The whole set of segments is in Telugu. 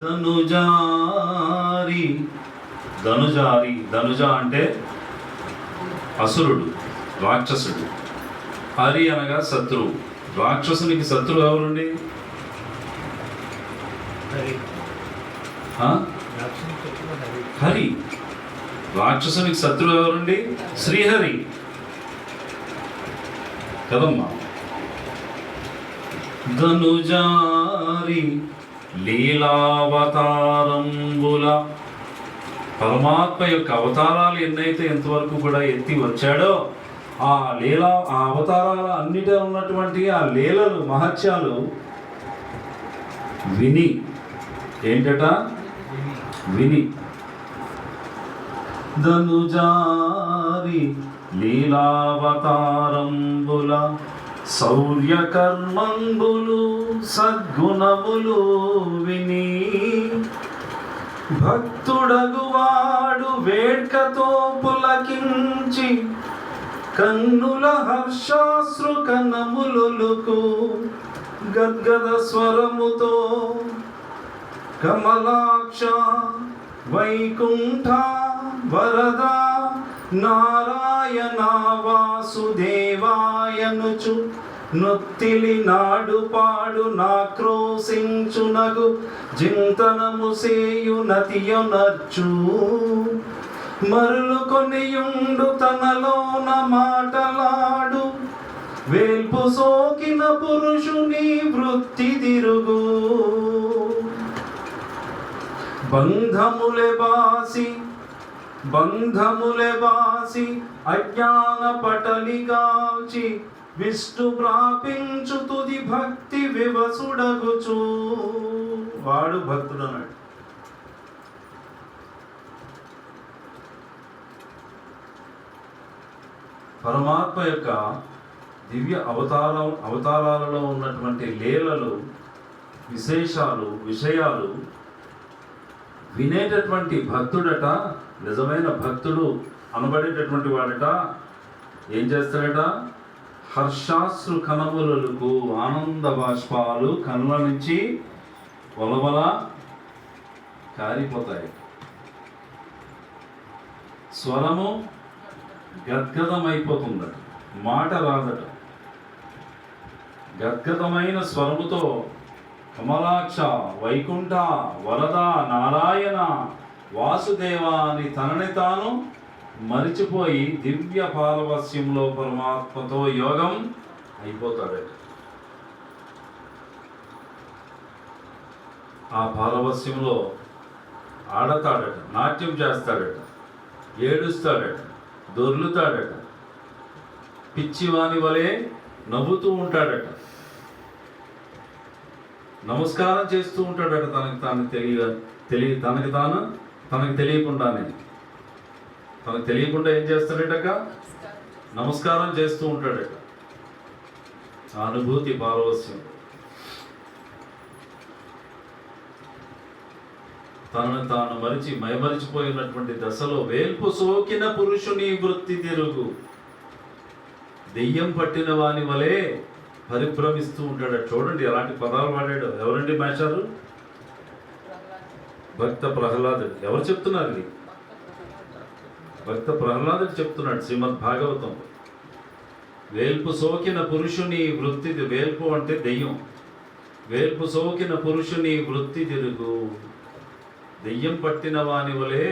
ధనుజారి ధనుజ అంటే అసురుడు, రాక్షసుడు. హరి అనగా శత్రువు. రాక్షసునికి శత్రువు ఎవరండి? హరి. రాక్షసునికి శత్రువు ఎవరండి? శ్రీహరి కదమ్మా. ధనుజారి లీలావతారంబుల, పరమాత్మ యొక్క అవతారాలు ఎన్నైతే ఎంతవరకు కూడా ఎత్తి వచ్చాడో ఆ అవతారాల అన్నిటి ఉన్నటువంటి ఆ లీలలు, మహత్యాలు విని ఏంటట విని ధనుజారి లీలావతారంబుల శౌర్యకర్మంబులు సద్గుణములు విని భక్తుడగువాడు వేడ్కతో పులకించి కన్నుల హర్షాశ్రు కన్నములొలుకు గద్గద స్వరముతో కమలాక్ష వైకుంఠ వరద నారాయణ వాసుదేవాయనుచు నొత్తిలి నాడు పాడు నాక్రోశించునగు జింతనము సేయు నతియొనర్చు మరులు కొనియుండు తనలోన మాటలాడు వేల్పు సోకిన పురుషుని వృత్తి తిరుగు బంధములే బాసి అజ్ఞాన పటలిగాల్చి విష్ణు ప్రాపించు తుది భక్తి వివసుడగుచు. వాడు భక్తుడు అన్నాడు. పరమాత్మ యొక్క దివ్య అవతారాలలో ఉన్నటువంటి లీలలు, విశేషాలు, విషయాలు వినేటటువంటి భక్తుడట, నిజమైన భక్తుడు అనబడేటటువంటి వాడట ఏం చేస్తాడట? హర్షాశ్రు కనములకు ఆనంద బాష్పాలు కనుల నుంచి వలవల కారిపోతాయి. స్వరము గద్గదమైపోతుందట, మాట రాదట. గద్గదమైన స్వరముతో కమలాక్ష వైకుంఠ వరద నారాయణ వాసుదేవ అని తనని తాను మరిచిపోయి దివ్య పారవస్యంలో పరమాత్మతో యోగం అయిపోతాడట. ఆ పారవస్యంలో ఆడతాడట, నాట్యం చేస్తాడట, ఏడుస్తాడట, దొర్లుతాడట, పిచ్చివాని వలె నవ్వుతూ ఉంటాడట, నమస్కారం చేస్తూ ఉంటాడట. తనకు తెలియకుండా ఏం చేస్తాడట? నమస్కారం చేస్తూ ఉంటాడట. అనుభూతి పారవస్యం. తనను తాను మైమరిచిపోయినటువంటి దశలో వేల్పు సోకిన పురుషుని వృత్తి తిరుగు, దెయ్యం పట్టిన వాని వలె పరిభ్రమిస్తూ ఉంటాడు. చూడండి ఎలాంటి పదాలు వాడాడు. ఎవరండి మాస్టారు? భక్త ప్రహ్లాదుడు. ఎవరు చెప్తున్నారు ఇది? భక్త ప్రహ్లాదుడు చెప్తున్నాడు శ్రీమద్ భాగవతం. వేల్పు సోకిన పురుషుని వృత్తి, వేల్పు అంటే దెయ్యం. వేల్పు సోకిన పురుషుని వృత్తి తిరుగు, దెయ్యం పట్టిన వాని వలె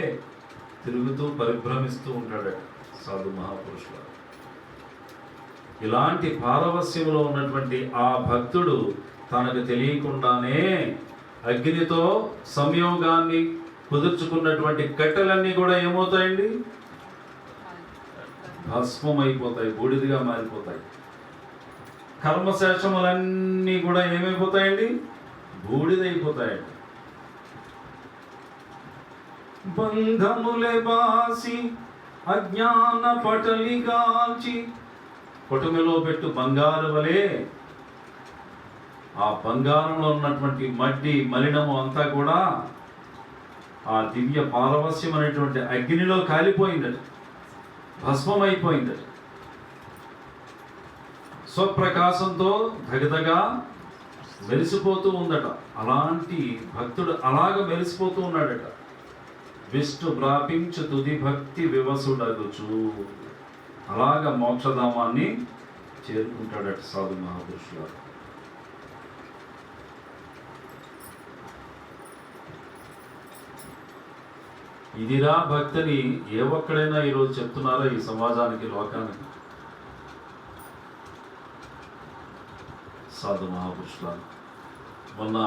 తిరుగుతూ పరిభ్రమిస్తూ ఉంటాడు సాధు మహాపురుషుడు. ఇలాంటి పారవస్యంలో ఉన్నటువంటి ఆ భక్తుడు తనకు తెలియకుండానే అగ్నితో సంయోగాన్ని కుదుర్చుకున్నటువంటి కట్టెలన్నీ కూడా ఏమవుతాయండి? భస్మమైపోతాయి, బూడిదిగా మారిపోతాయి. కర్మశేషములన్నీ కూడా ఏమైపోతాయండి? బూడిదైపోతాయండి. బంధములే బాసి అజ్ఞాన పటలిగాల్చి, కొటుమిలో పెట్టు బంగారు వలె ఆ బంగారంలో ఉన్నటువంటి మడ్డి మలినము అంతా కూడా ఆ దివ్య పారవస్యం అనేటువంటి అగ్నిలో కాలిపోయిందట, భస్మమైపోయిందట. స్వప్రకాశంతో ధగధగా మెరిసిపోతూ ఉందట. అలాంటి భక్తుడు అలాగ మెరిసిపోతూ ఉన్నాడట. విష్ణు ప్రాపించు తుది భక్తి వివసుడగుచు, అలాగ మోక్షధామాన్ని చేరుకుంటాడట సాధు మహాపురుషులు. ఇదిరా భక్తిని ఏ ఒక్కడైనా ఈరోజు చెప్తున్నారా ఈ సమాజానికి, లోకానికి? సాధు మహాపురుషులు మొన్న